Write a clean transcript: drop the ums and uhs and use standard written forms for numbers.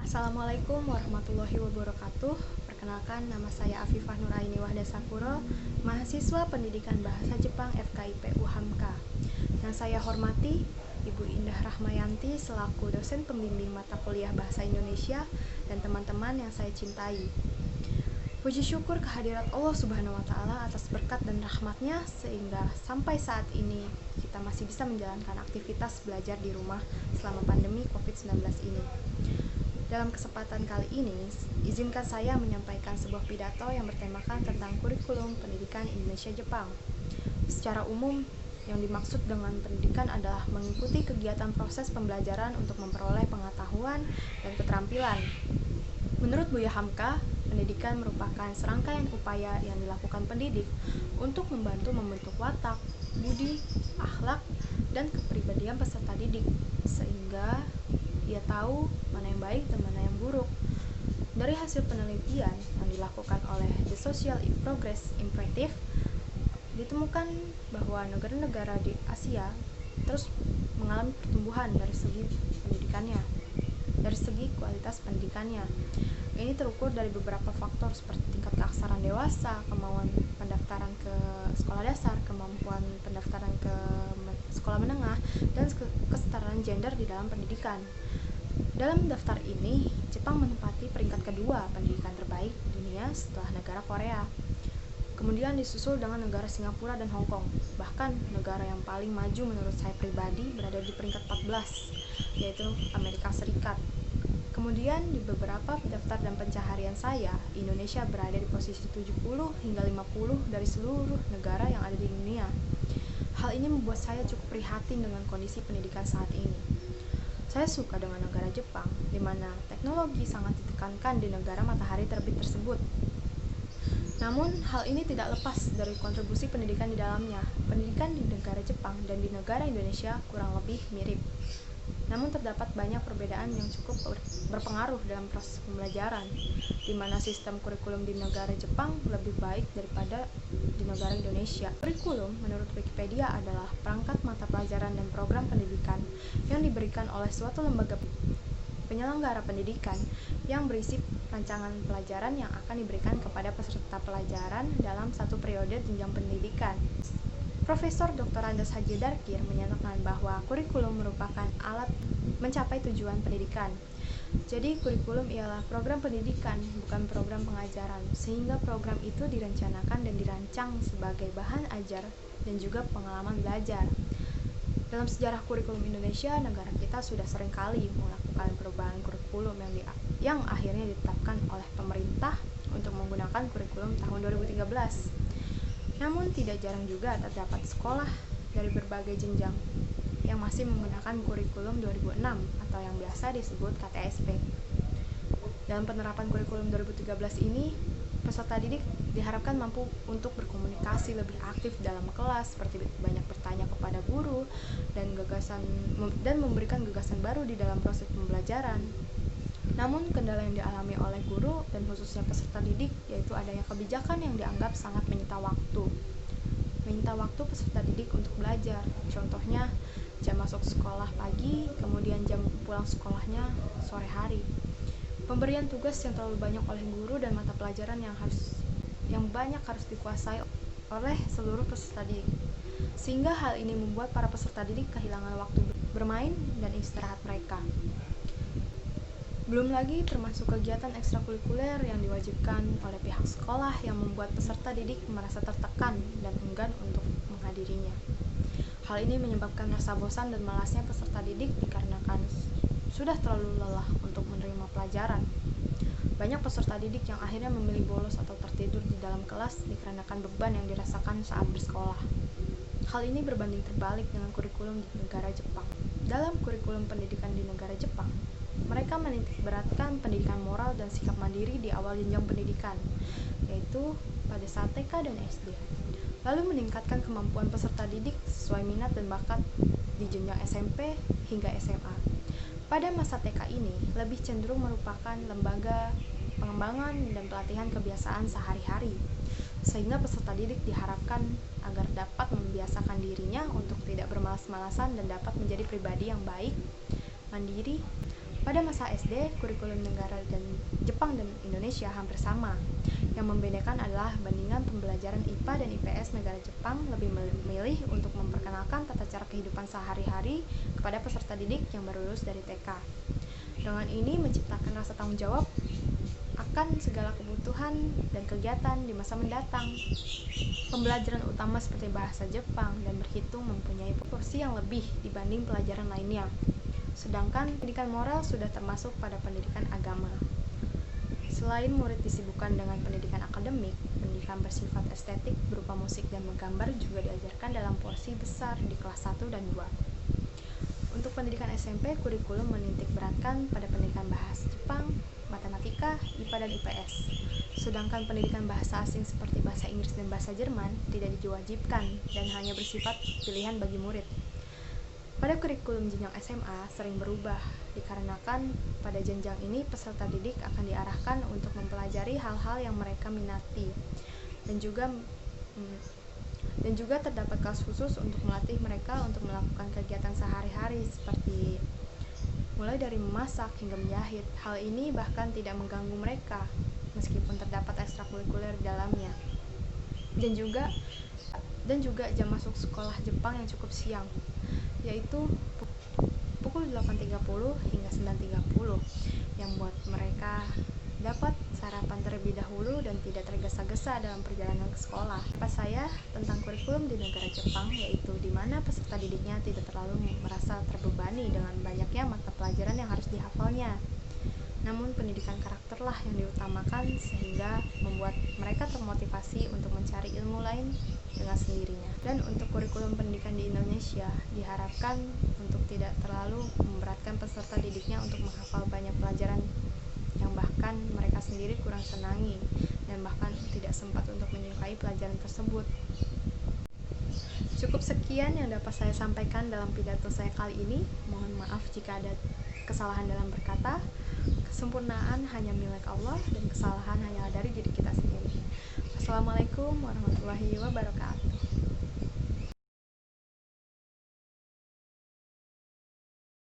Assalamualaikum warahmatullahi wabarakatuh. Perkenalkan, nama saya Afifah Nuraini Wahdasapuro, mahasiswa Pendidikan Bahasa Jepang FKIP UHAMKA. Yang saya hormati Ibu Indah Rahmayanti selaku dosen pembimbing mata kuliah Bahasa Indonesia dan teman-teman yang saya cintai. Puji syukur kehadirat Allah Subhanahu wa Ta'ala atas berkat dan rahmatnya sehingga sampai saat ini kita masih bisa menjalankan aktivitas belajar di rumah selama pandemi COVID-19 ini. Dalam kesempatan kali ini, izinkan saya menyampaikan sebuah pidato yang bertemakan tentang kurikulum pendidikan Indonesia-Jepang. Secara umum, yang dimaksud dengan pendidikan adalah mengikuti kegiatan proses pembelajaran untuk memperoleh pengetahuan dan keterampilan. Menurut Buya Hamka, pendidikan merupakan serangkaian upaya yang dilakukan pendidik untuk membantu membentuk watak, budi, akhlak, dan kepribadian peserta didik, sehingga ia tahu mana yang baik dan mana yang buruk. Dari hasil penelitian yang dilakukan oleh The Social Progress Initiative, ditemukan bahwa negara-negara di Asia terus mengalami pertumbuhan dari segi pendidikannya, dari segi kualitas pendidikannya. Ini terukur dari beberapa faktor seperti tingkat keaksaraan dewasa, kemauan pendaftaran ke sekolah dasar, kemampuan pendaftaran ke sekolah menengah, dan kesetaraan gender di dalam pendidikan. Dalam daftar ini, Jepang menempati peringkat kedua pendidikan terbaik di dunia setelah negara Korea. Kemudian disusul dengan negara Singapura dan Hong Kong. Bahkan negara yang paling maju menurut saya pribadi berada di peringkat 14, yaitu Amerika Serikat. Kemudian di beberapa daftar dan pencaharian saya, Indonesia berada di posisi 70 hingga 50 dari seluruh negara yang ada di dunia. Hal ini membuat saya cukup prihatin dengan kondisi pendidikan saat ini. Saya suka dengan negara Jepang, di mana teknologi sangat ditekankan di negara matahari terbit tersebut. Namun, hal ini tidak lepas dari kontribusi pendidikan di dalamnya. Pendidikan di negara Jepang dan di negara Indonesia kurang lebih mirip. Namun terdapat banyak perbedaan yang cukup berpengaruh dalam proses pembelajaran, di mana sistem kurikulum di negara Jepang lebih baik daripada di negara Indonesia. Kurikulum menurut Wikipedia adalah perangkat mata pelajaran dan program pendidikan yang diberikan oleh suatu lembaga penyelenggara pendidikan yang berisi rancangan pelajaran yang akan diberikan kepada peserta pelajaran dalam satu periode jenjang pendidikan. Profesor Dr. Andes Haji Darkir menyatakan bahwa kurikulum merupakan alat mencapai tujuan pendidikan. Jadi kurikulum ialah program pendidikan, bukan program pengajaran, sehingga program itu direncanakan dan dirancang sebagai bahan ajar dan juga pengalaman belajar. Dalam sejarah kurikulum Indonesia, negara kita sudah seringkali melakukan perubahan kurikulum yang akhirnya ditetapkan oleh pemerintah untuk menggunakan kurikulum tahun 2013. Namun tidak jarang juga terdapat sekolah dari berbagai jenjang yang masih menggunakan kurikulum 2006 atau yang biasa disebut KTSP. Dalam penerapan kurikulum 2013 ini, peserta didik diharapkan mampu untuk berkomunikasi lebih aktif dalam kelas, seperti banyak bertanya kepada guru dan memberikan gagasan baru di dalam proses pembelajaran. Namun kendala yang dialami oleh guru dan khususnya peserta didik yaitu adanya kebijakan yang dianggap sangat menyita waktu peserta didik untuk belajar. Contohnya jam masuk sekolah pagi, kemudian jam pulang sekolahnya sore hari. Pemberian tugas yang terlalu banyak oleh guru dan mata pelajaran yang banyak harus dikuasai oleh seluruh peserta didik. Sehingga hal ini membuat para peserta didik kehilangan waktu bermain dan istirahat mereka. Belum lagi termasuk kegiatan ekstrakurikuler yang diwajibkan oleh pihak sekolah yang membuat peserta didik merasa tertekan dan enggan untuk menghadirinya. Hal ini menyebabkan rasa bosan dan malasnya peserta didik dikarenakan sudah terlalu lelah untuk menerima pelajaran. Banyak peserta didik yang akhirnya memilih bolos atau tertidur di dalam kelas dikarenakan beban yang dirasakan saat bersekolah. Hal ini berbanding terbalik dengan kurikulum di negara Jepang. Dalam kurikulum pendidikan di negara Jepang, mereka menitikberatkan pendidikan moral dan sikap mandiri di awal jenjang pendidikan, yaitu pada saat TK dan SD. Lalu meningkatkan kemampuan peserta didik sesuai minat dan bakat di jenjang SMP hingga SMA. Pada masa TK ini, lebih cenderung merupakan lembaga pengembangan dan pelatihan kebiasaan sehari-hari, sehingga peserta didik diharapkan agar dapat membiasakan dirinya untuk tidak bermalas-malasan dan dapat menjadi pribadi yang baik, mandiri, Pada masa SD, kurikulum negara dan Jepang dan Indonesia hampir sama. Yang membedakan adalah bandingan pembelajaran IPA dan IPS negara Jepang lebih memilih untuk memperkenalkan tata cara kehidupan sehari-hari kepada peserta didik yang baru lulus dari TK. Dengan ini menciptakan rasa tanggung jawab akan segala kebutuhan dan kegiatan di masa mendatang. Pembelajaran utama seperti bahasa Jepang dan berhitung mempunyai porsi yang lebih dibanding pelajaran lainnya. Sedangkan pendidikan moral sudah termasuk pada pendidikan agama. Selain murid disibukkan dengan pendidikan akademik, pendidikan bersifat estetik berupa musik dan menggambar juga diajarkan dalam porsi besar di kelas 1 dan 2. Untuk pendidikan SMP, kurikulum menitik beratkan pada pendidikan bahasa Jepang, matematika, IPA dan IPS. Sedangkan pendidikan bahasa asing seperti bahasa Inggris dan bahasa Jerman tidak diwajibkan dan hanya bersifat pilihan bagi murid. Pada kurikulum jenjang SMA sering berubah, dikarenakan pada jenjang ini peserta didik akan diarahkan untuk mempelajari hal-hal yang mereka minati, dan juga terdapat kelas khusus untuk melatih mereka untuk melakukan kegiatan sehari-hari seperti mulai dari memasak hingga menjahit. Hal ini bahkan tidak mengganggu mereka, meskipun terdapat ekstrakurikuler di dalamnya. Dan juga jam masuk sekolah Jepang yang cukup siang, yaitu pukul 8.30 hingga 9.30, yang buat mereka dapat sarapan terlebih dahulu dan tidak tergesa-gesa dalam perjalanan ke sekolah. Pendapat saya tentang kurikulum di negara Jepang yaitu di mana peserta didiknya tidak terlalu merasa terbebani dengan banyaknya mata pelajaran yang harus dihafalnya. Namun pendidikan karakterlah yang diutamakan sehingga membuat mereka termotivasi untuk mencari ilmu lain dengan sendirinya. Dan untuk kurikulum pendidikan di Indonesia diharapkan untuk tidak terlalu memberatkan peserta didiknya untuk menghafal banyak pelajaran yang bahkan mereka sendiri kurang senangi dan bahkan tidak sempat untuk menyukai pelajaran tersebut. Cukup sekian yang dapat saya sampaikan dalam pidato saya kali ini. Mohon maaf jika ada kesalahan dalam berkata. Kesempurnaan hanya milik Allah dan kesalahan hanya dari diri kita sendiri. Assalamualaikum warahmatullahi wabarakatuh.